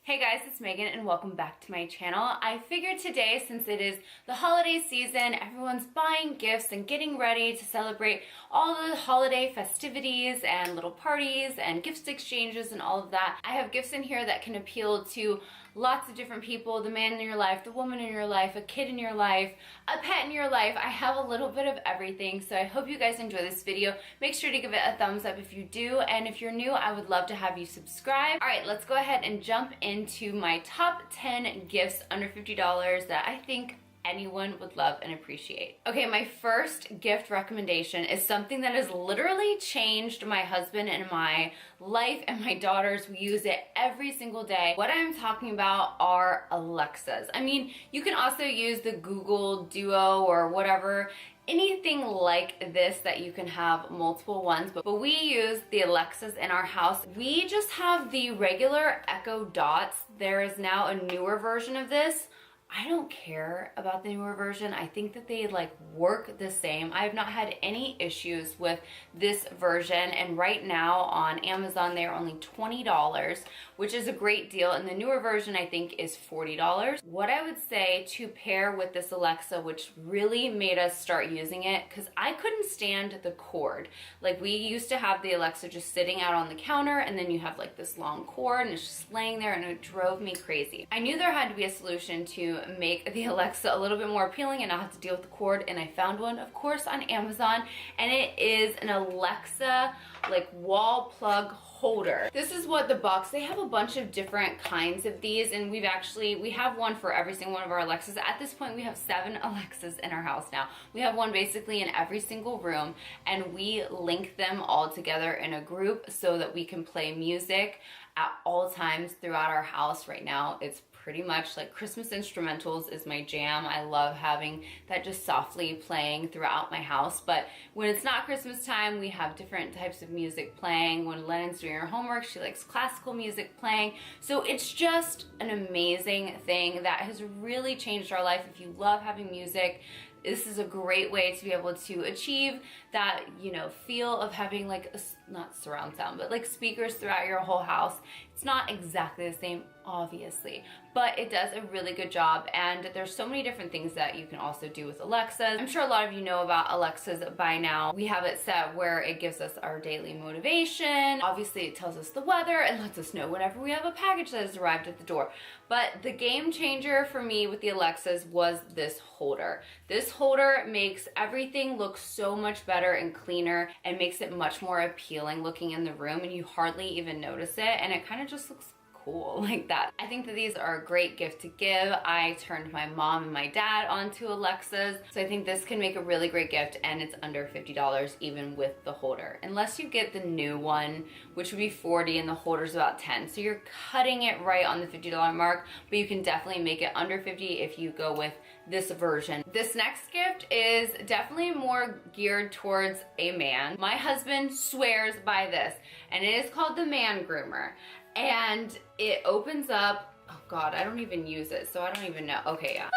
Hey guys, it's Megan and welcome back to my channel. I figured today, since it is the holiday season, everyone's buying gifts and getting ready to celebrate all the holiday festivities and little parties and gift exchanges and all of that. I have gifts in here that can appeal to lots of different people, the man in your life, the woman in your life, a kid in your life, a pet in your life. I have a little bit of everything, so I hope you guys enjoy this video. Make sure to give it a thumbs up if you do, and if you're new, I would love to have you subscribe. All right, let's go ahead and jump into my top 10 gifts under $50 that I think anyone would love and appreciate. Okay, my first gift recommendation is something that has literally changed my husband and my life and my daughters. We use it every single day. What I'm talking about are Alexas. I mean, you can also use the Google Duo or whatever, anything like this that you can have multiple ones, but we use the Alexas in our house. We just have the regular Echo Dots. There is now a newer version of this. I don't care about the newer version. I think that they like work the same. I have not had any issues with this version, and right now on Amazon they are only $20, which is a great deal, and the newer version I think is $40. What I would say to pair with this Alexa, which really made us start using it, because I couldn't stand the cord. Like, we used to have the Alexa just sitting out on the counter, and then you have like this long cord and it's just laying there, and it drove me crazy. I knew there had to be a solution to make the Alexa a little bit more appealing and not have to deal with the cord, and I found one, of course, on Amazon, and it is an Alexa like wall plug holder. This is what the box, they have a bunch of different kinds of these, and we have one for every single one of our Alexas. At this point, we have 7 Alexas in our house now. We have one basically in every single room, and we link them all together in a group so that we can play music at all times throughout our house. Right now, it's pretty much like Christmas instrumentals is my jam. I love having that just softly playing throughout my house. But when it's not Christmas time, we have different types of music playing. When Lennon's doing her homework, she likes classical music playing. So it's just an amazing thing that has really changed our life. If you love having music, this is a great way to be able to achieve that, you know, feel of having like not surround sound, but like speakers throughout your whole house. It's not exactly the same, obviously, but it does a really good job, and there's so many different things that you can also do with Alexas. I'm sure a lot of you know about Alexas by now. We have it set where it gives us our daily motivation. Obviously, it tells us the weather and lets us know whenever we have a package that has arrived at the door. But the game changer for me with the Alexas was this holder. This holder makes everything look so much better and cleaner, and makes it much more appealing looking in the room, and you hardly even notice it, and it kind of just looks cool like that. I think that these are a great gift to give. I turned my mom and my dad onto Alexas, so I think this can make a really great gift, and it's under $50 even with the holder. Unless you get the new one, which would be $40, and the holder's about $10. So you're cutting it right on the $50 mark, but you can definitely make it under $50 if you go with this version. This next gift is definitely more geared towards a man. My husband swears by this, and it is called the Man Groomer. And it opens up, oh God, I don't even use it, so I don't even know. Okay, yeah.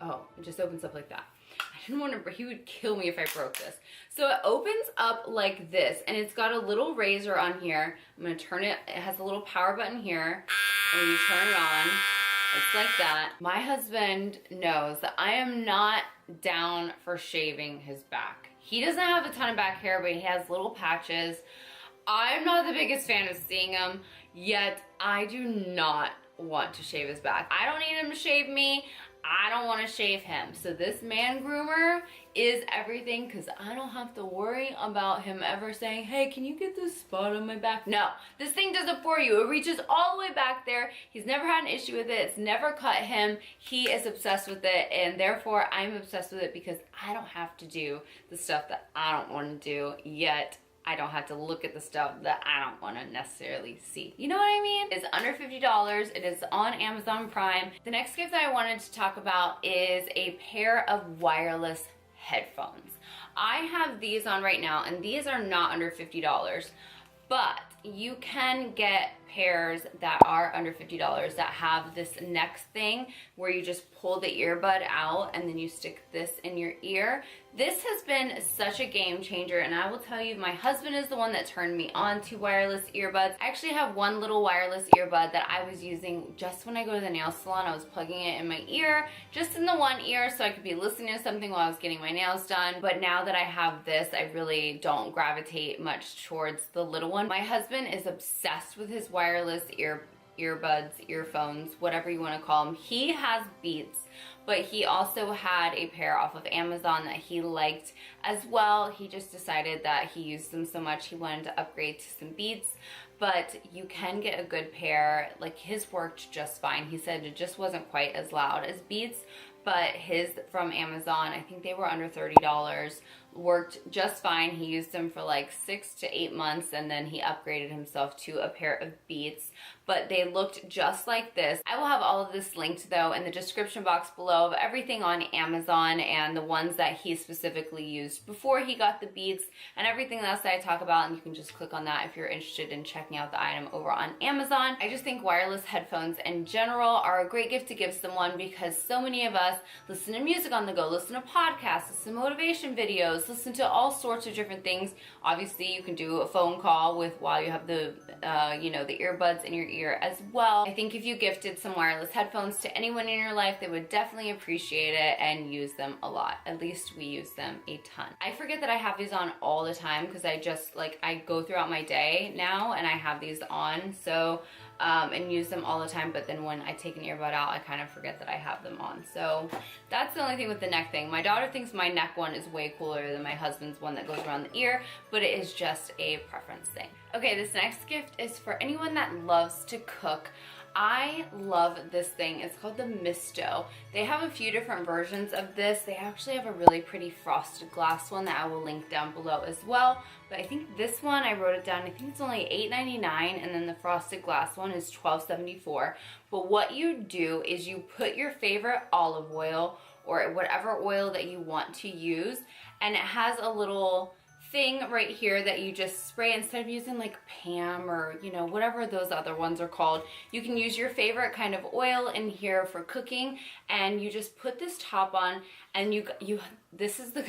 Oh, it just opens up like that. I didn't want to, he would kill me if I broke this. So it opens up like this, and it's got a little razor on here. I'm gonna turn it, it has a little power button here, and when you turn it on, it's like that. My husband knows that I am not down for shaving his back. He doesn't have a ton of back hair, but he has little patches. I'm not the biggest fan of seeing him, yet I do not want to shave his back. I don't need him to shave me. I don't want to shave him. So this Man Groomer is everything, because I don't have to worry about him ever saying, hey, can you get this spot on my back? No, this thing does it for you. It reaches all the way back there. He's never had an issue with it. It's never cut him. He is obsessed with it, and therefore I'm obsessed with it because I don't have to do the stuff that I don't want to do, yet I don't have to look at the stuff that I don't want to necessarily see. You know what I mean? It's under $50. It is on Amazon Prime. The next gift that I wanted to talk about is a pair of wireless headphones. I have these on right now, and these are not under $50, but you can get pairs that are under $50 that have this neck thing where you just pull the earbud out and then you stick this in your ear. This has been such a game changer, and I will tell you, my husband is the one that turned me on to wireless earbuds. I actually have one little wireless earbud that I was using just when I go to the nail salon. I was plugging it in my ear, just in the one ear, so I could be listening to something while I was getting my nails done. But now that I have this, I really don't gravitate much towards the little one. My husband is obsessed with his wireless earbuds, earphones, whatever you want to call them. He has Beats, but he also had a pair off of Amazon that he liked as well. He just decided that he used them so much he wanted to upgrade to some Beats, but you can get a good pair. Like, his worked just fine. He said it just wasn't quite as loud as Beats, but his from Amazon, I think they were under $30, worked just fine. He used them for like 6 to 8 months, and then he upgraded himself to a pair of Beats, but they looked just like this. I will have all of this linked though in the description box below of everything on Amazon and the ones that he specifically used before he got the Beats and everything else that I talk about, and you can just click on that if you're interested in checking out the item over on Amazon. I just think wireless headphones in general are a great gift to give someone, because so many of us listen to music on the go, listen to podcasts, listen to motivation videos, listen to all sorts of different things. Obviously, you can do a phone call with while you have the the earbuds in your ear as well. I think if you gifted some wireless headphones to anyone in your life, they would definitely appreciate it and use them a lot. At least we use them a ton. I forget that I have these on all the time because I go throughout my day now and I have these on, so and use them all the time, but then when I take an earbud out, I kind of forget that I have them on. So that's the only thing with the neck thing. My daughter thinks my neck one is way cooler than my husband's one that goes around the ear, but it is just a preference thing. Okay, this next gift is for anyone that loves to cook. I love this thing. It's called the Misto. They have a few different versions of this. They actually have a really pretty frosted glass one that I will link down below as well. But I think this one, I wrote it down, I think it's only $8.99, and then the frosted glass one is $12.74. But what you do is you put your favorite olive oil or whatever oil that you want to use, and it has a little thing right here that you just spray. Instead of using like Pam or whatever those other ones are called, you can use your favorite kind of oil in here for cooking, and you just put this top on, and this is the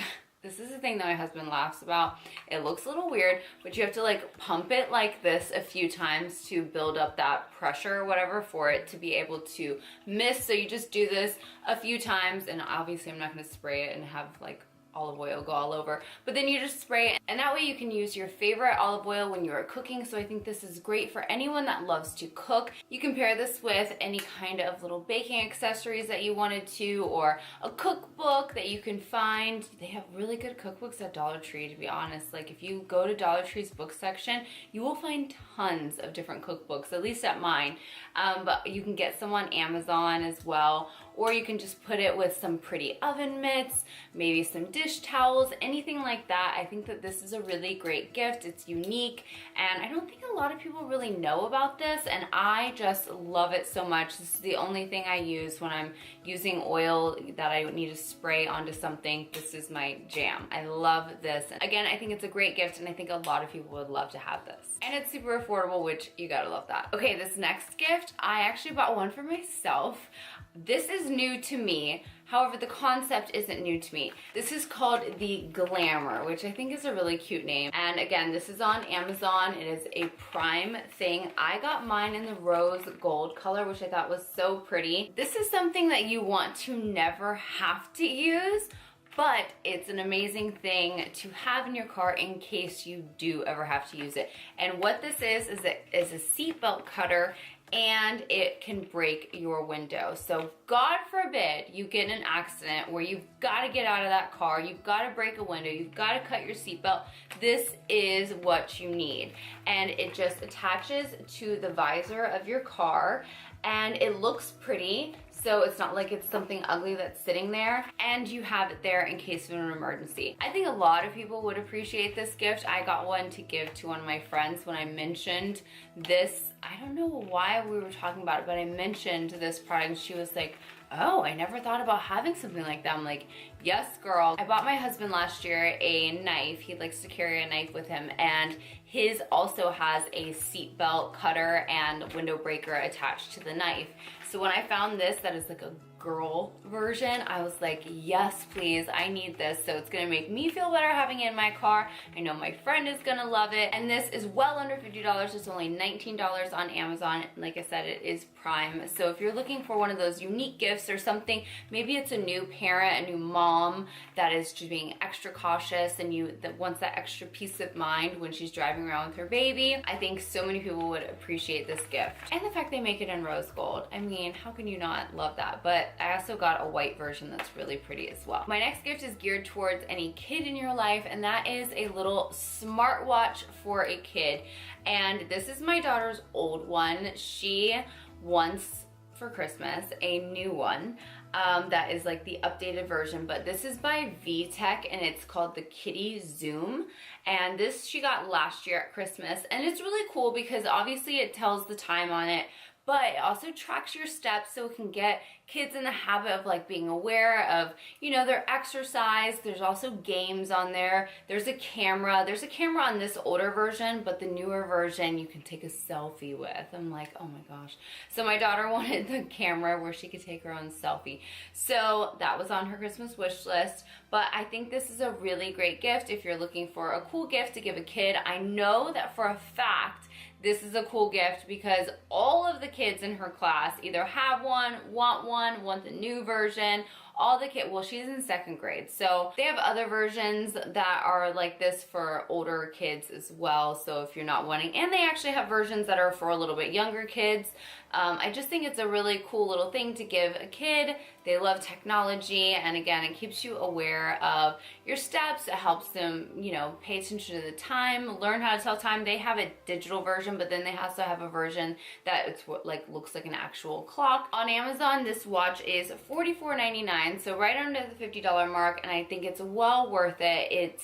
thing that my husband laughs about. It looks a little weird, but you have to like pump it like this a few times to build up that pressure or whatever for it to be able to mist. So you just do this a few times, and obviously I'm not going to spray it and have like olive oil go all over, but then you just spray it, and that way you can use your favorite olive oil when you are cooking. So I think this is great for anyone that loves to cook. You can pair this with any kind of little baking accessories that you wanted to, or a cookbook that you can find. They have really good cookbooks at Dollar Tree, to be honest. Like, if you go to Dollar Tree's book section, you will find tons of different cookbooks, at least at mine. But you can get some on Amazon as well, or you can just put it with some pretty oven mitts, maybe some dish towels, anything like that. I think that this is a really great gift. It's unique, and I don't think a lot of people really know about this, and I just love it so much. This is the only thing I use when I'm using oil that I need to spray onto something. This is my jam. I love this. Again, I think it's a great gift, and I think a lot of people would love to have this. And it's super affordable, which you gotta love that. Okay, this next gift, I actually bought one for myself. This is new to me. However, the concept isn't new to me. This is called the Glamour, which I think is a really cute name. And again, this is on Amazon. It is a Prime thing. I got mine in the rose gold color, which I thought was so pretty. This is something that you want to never have to use, but it's an amazing thing to have in your car in case you do ever have to use it. And what this is a seatbelt cutter, and it can break your window. So God forbid you get in an accident where you've got to get out of that car, you've got to break a window, you've got to cut your seatbelt. This is what you need. And it just attaches to the visor of your car, and it looks pretty. So it's not like it's something ugly that's sitting there, and you have it there in case of an emergency. I think a lot of people would appreciate this gift. I got one to give to one of my friends when I mentioned this. I don't know why we were talking about it, but I mentioned this product, and she was like, oh, I never thought about having something like that. I'm like, yes, girl. I bought my husband last year a knife. He likes to carry a knife with him, and his also has a seatbelt cutter and window breaker attached to the knife. So when I found this, that is like a girl version, I was like, yes, please, I need this. So it's gonna make me feel better having it in my car. I know my friend is gonna love it. And this is well under $50. It's only $19 on Amazon. Like I said, it is Prime. So if you're looking for one of those unique gifts or something, maybe it's a new parent, a new mom that is just being extra cautious and that wants that extra peace of mind when she's driving around with her baby, I think so many people would appreciate this gift. And the fact they make it in rose gold. I mean, how can you not love that? But I also got a white version that's really pretty as well. My next gift is geared towards any kid in your life, and that is a little smartwatch for a kid. And this is my daughter's old one. She wants for Christmas a new one that is like the updated version, but this is by VTech and it's called the Kitty Zoom. And this she got last year at Christmas, and it's really cool because obviously it tells the time on it, but it also tracks your steps so it can get kids in the habit of like being aware of, you know, their exercise. There's also games on there. There's a camera. There's a camera on this older version, but the newer version you can take a selfie with. I'm like, oh my gosh. So my daughter wanted the camera where she could take her own selfie. So that was on her Christmas wish list. But I think this is a really great gift if you're looking for a cool gift to give a kid. I know that for a fact this is a cool gift because all of the kids in her class either have one, want the new version. All the kids, well, she's in 2nd grade, so they have other versions that are like this for older kids as well. So if you're not wanting, and they actually have versions that are for a little bit younger kids. I just think it's a really cool little thing to give a kid. They love technology, and again, it keeps you aware of your steps. It helps them, you know, pay attention to the time, learn how to tell time. They have a digital version, but then they also have a version that it's what like looks like an actual clock. On Amazon, this watch is $44.99, so right under the $50 mark, and I think it's well worth it.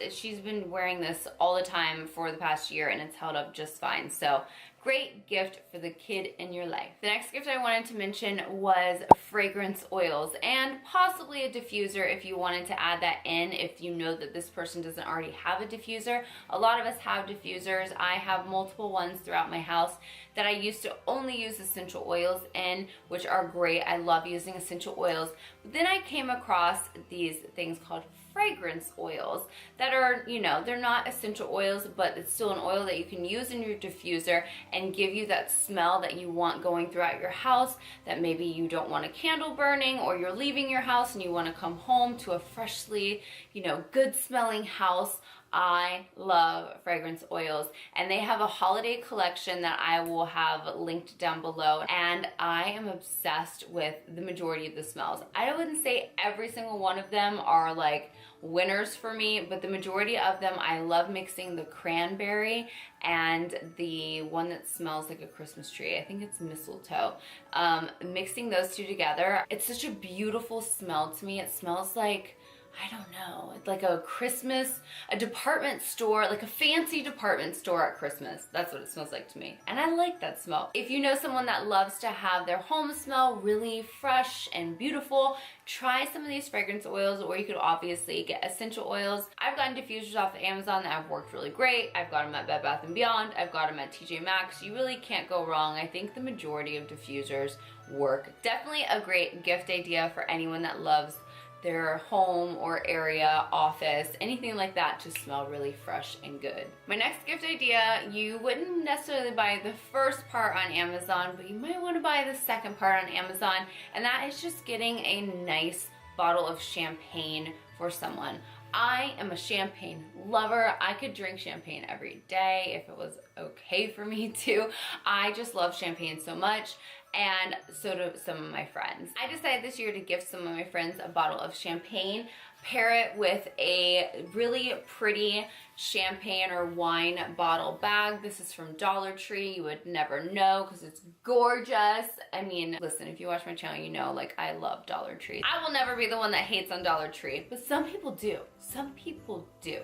She's been wearing this all the time for the past year, and it's held up just fine. So great gift for the kid in your life. The next gift I wanted to mention was fragrance oils and possibly a diffuser if you wanted to add that in, if you know that this person doesn't already have a diffuser. A lot of us have diffusers. I have multiple ones throughout my house that I used to only use essential oils in, which are great. I love using essential oils. But then I came across these things called fragrance oils that are, you know, they're not essential oils, but it's still an oil that you can use in your diffuser and give you that smell that you want going throughout your house, that maybe you don't want a candle burning, or you're leaving your house and you want to come home to a freshly, you know, good smelling house. I love fragrance oils, and they have a holiday collection that I will have linked down below, and I am obsessed with the majority of the smells. I wouldn't say every single one of them are like winners for me, but the majority of them, I love mixing the cranberry and the one that smells like a Christmas tree. I think it's mistletoe. Mixing those two together, it's such a beautiful smell to me. It smells like, I don't know, like a department store, like a fancy department store at Christmas. That's what it smells like to me. And I like that smell. If you know someone that loves to have their home smell really fresh and beautiful, try some of these fragrance oils, or you could obviously get essential oils. I've gotten diffusers off of Amazon that have worked really great. I've got them at Bed Bath & Beyond. I've got them at TJ Maxx. You really can't go wrong. I think the majority of diffusers work. Definitely a great gift idea for anyone that loves their home or area, office, anything like that to smell really fresh and good. My next gift idea, you wouldn't necessarily buy the first part on Amazon, but you might want to buy the second part on Amazon, and that is just getting a nice bottle of champagne for someone. I am a champagne lover. I could drink champagne every day if it was okay for me to. I just love champagne so much, and so do some of my friends. I decided this year to gift some of my friends a bottle of champagne, pair it with a really pretty champagne or wine bottle bag. This is from Dollar Tree. You would never know because it's gorgeous. I mean, listen, if you watch my channel, you know, like, I love Dollar Tree. I will never be the one that hates on Dollar Tree, but some people do. Some people do.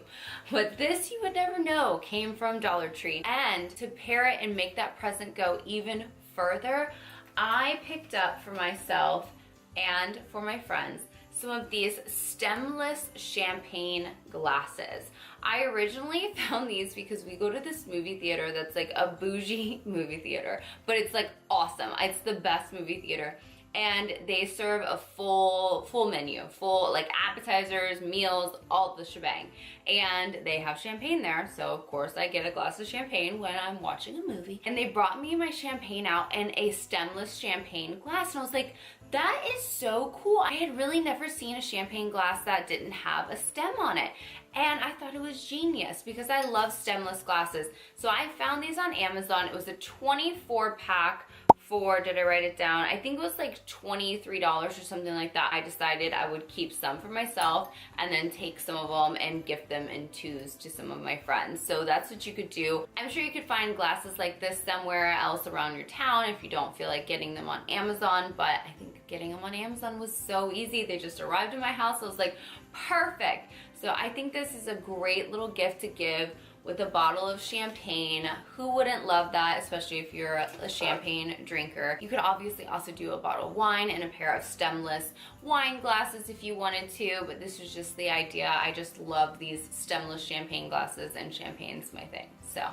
But this, you would never know, came from Dollar Tree. And to pair it and make that present go even further, I picked up for myself and for my friends some of these stemless champagne glasses. I originally found these because we go to this movie theater that's like a bougie movie theater, but it's like awesome. It's the best movie theater. And they serve a full menu, full like appetizers, meals, all the shebang. And they have champagne there, so of course I get a glass of champagne when I'm watching a movie. And they brought me my champagne out in a stemless champagne glass, and I was like, that is so cool. I had really never seen a champagne glass that didn't have a stem on it. And I thought it was genius because I love stemless glasses. So I found these on Amazon. It was a 24 pack for, did I write it down? I think it was like $23 or something like that. I decided I would keep some for myself and then take some of them and gift them in twos to some of my friends. So that's what you could do. I'm sure you could find glasses like this somewhere else around your town if you don't feel like getting them on Amazon, but I think getting them on Amazon was so easy. They just arrived in my house. I was like, perfect. So I think this is a great little gift to give with a bottle of champagne. Who wouldn't love that, especially if you're a champagne drinker? You could obviously also do a bottle of wine and a pair of stemless wine glasses if you wanted to, but this was just the idea. I just love these stemless champagne glasses, and champagne's my thing. So,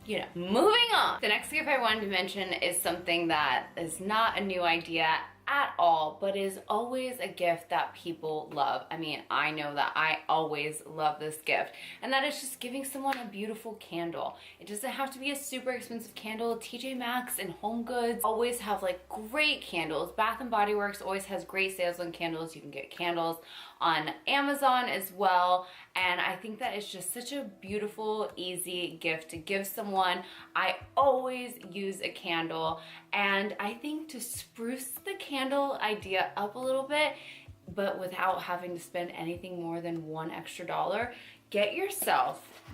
you know, moving on. The next gift I wanted to mention is something that is not a new idea at all, but is always a gift that people love. I mean, I know that I always love this gift, and that is just giving someone a beautiful candle. It doesn't have to be a super expensive candle. TJ Maxx and Home Goods always have like great candles. Bath and Body Works always has great sales on candles. You can get candles on Amazon as well, and I think that is just such a beautiful, easy gift to give someone. I always use a candle, and I think to spruce the candle idea up a little bit, but without having to spend anything more than $1 extra,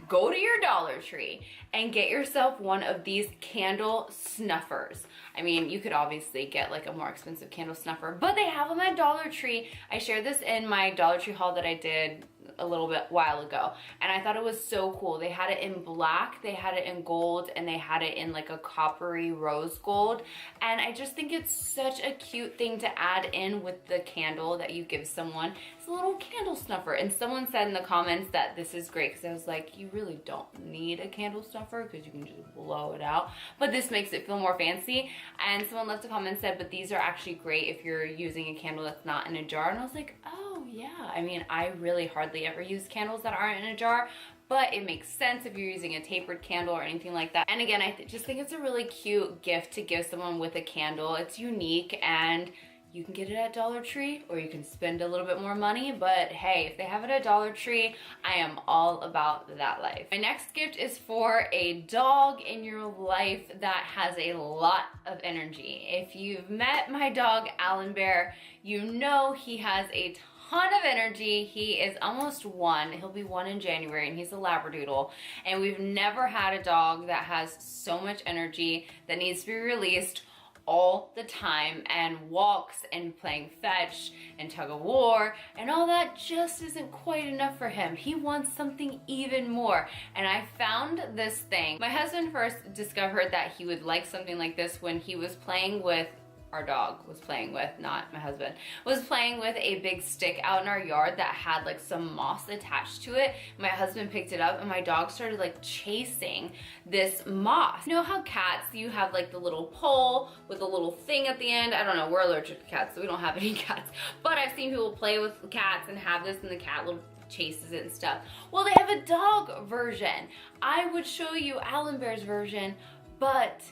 go to your Dollar Tree and get yourself one of these candle snuffers. I mean, you could obviously get like a more expensive candle snuffer, but they have them at Dollar Tree. I shared this in my Dollar Tree haul that I did a little bit while ago, and I thought it was so cool. They had it in black, they had it in gold, and they had it in like a coppery rose gold, and I just think it's such a cute thing to add in with the candle that you give someone. It's a little candle snuffer, and someone said in the comments that this is great because I was like, you really don't need a candle snuffer because you can just blow it out, but this makes it feel more fancy. And someone left a comment and said, but these are actually great if you're using a candle that's not in a jar, and I was like, oh yeah. I mean, I really hardly ever use candles that aren't in a jar, but it makes sense if you're using a tapered candle or anything like that. And again, I just think it's a really cute gift to give someone with a candle. It's unique, and you can get it at Dollar Tree, or you can spend a little bit more money, but hey, if they have it at Dollar Tree, I am all about that life. My next gift is for a dog in your life that has a lot of energy. If you've met my dog, Alan Bear, you know he has a ton of energy. He is almost 1. He'll be 1 in January, and he's a Labradoodle. And we've never had a dog that has so much energy that needs to be released all the time, and walks and playing fetch and tug of war and all that just isn't quite enough for him. He wants something even more, and I found this thing. My husband first discovered that he would like something like this when he was playing with, our dog was playing with, not my husband, was playing with a big stick out in our yard that had like some moss attached to it. My husband picked it up, and my dog started like chasing this moss. You know how cats, you have like the little pole with a little thing at the end? I don't know, we're allergic to cats, so we don't have any cats, but I've seen people play with cats and have this, and the cat little chases it and stuff. Well, they have a dog version. I would show you Alan Bear's version, but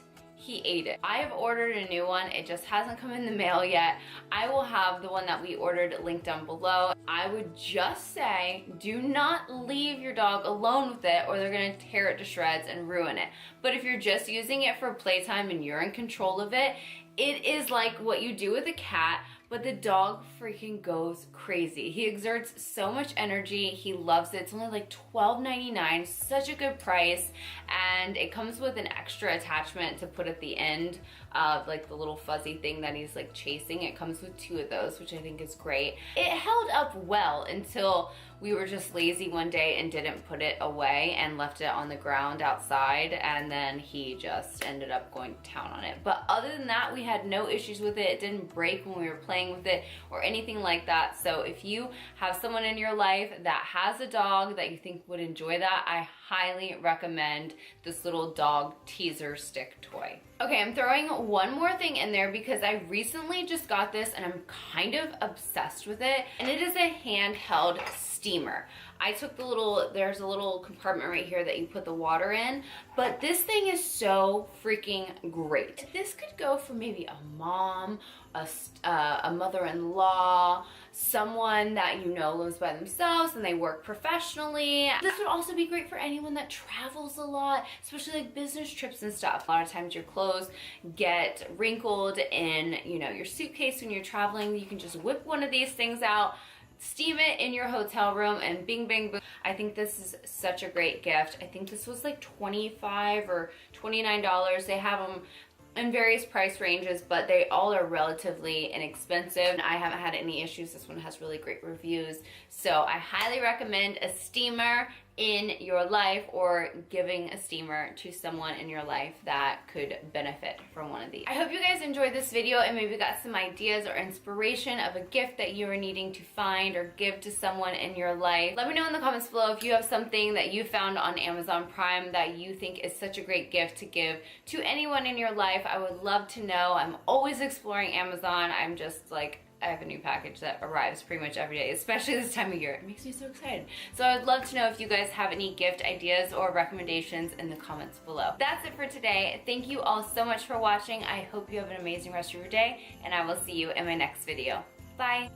he ate it. I have ordered a new one. It just hasn't come in the mail yet. I will have the one that we ordered linked down below. I would just say, do not leave your dog alone with it, or they're gonna tear it to shreds and ruin it. But if you're just using it for playtime and you're in control of it, it is like what you do with a cat, but the dog freaking goes crazy. He exerts so much energy. He loves it. It's only like $12.99, such a good price, and it comes with an extra attachment to put at the end like the little fuzzy thing that he's like chasing. It comes with 2 of those, which I think is great. It held up well until we were just lazy one day and didn't put it away and left it on the ground outside, and then he just ended up going to town on it. But other than that, we had no issues with it. It didn't break when we were playing with it or anything like that. So if you have someone in your life that has a dog that you think would enjoy that, I highly recommend this little dog teaser stick toy. Okay, I'm throwing one more thing in there because I recently just got this and I'm kind of obsessed with it, and it is a handheld steamer. I took the little, there's a little compartment right here that you put the water in, but this thing is so freaking great. This could go for maybe a mom, a mother-in-law, someone that you know lives by themselves and they work professionally. This would also be great for anyone that travels a lot, especially like business trips and stuff. A lot of times your clothes get wrinkled in, you know, your suitcase when you're traveling. You can just whip one of these things out, steam it in your hotel room, and bing bang boom. I think this is such a great gift. I think this was like $25 or $29. They have them in various price ranges, but they all are relatively inexpensive. I haven't had any issues. This one has really great reviews. So I highly recommend a steamer in your life, or giving a steamer to someone in your life that could benefit from one of these. I hope you guys enjoyed this video and maybe got some ideas or inspiration of a gift that you are needing to find or give to someone in your life. Let me know in the comments below if you have something that you found on Amazon Prime that you think is such a great gift to give to anyone in your life. I would love to know. I'm always exploring Amazon. I'm just like, I have a new package that arrives pretty much every day, especially this time of year. It makes me so excited. So I would love to know if you guys have any gift ideas or recommendations in the comments below. That's it for today. Thank you all so much for watching. I hope you have an amazing rest of your day, and I will see you in my next video. Bye.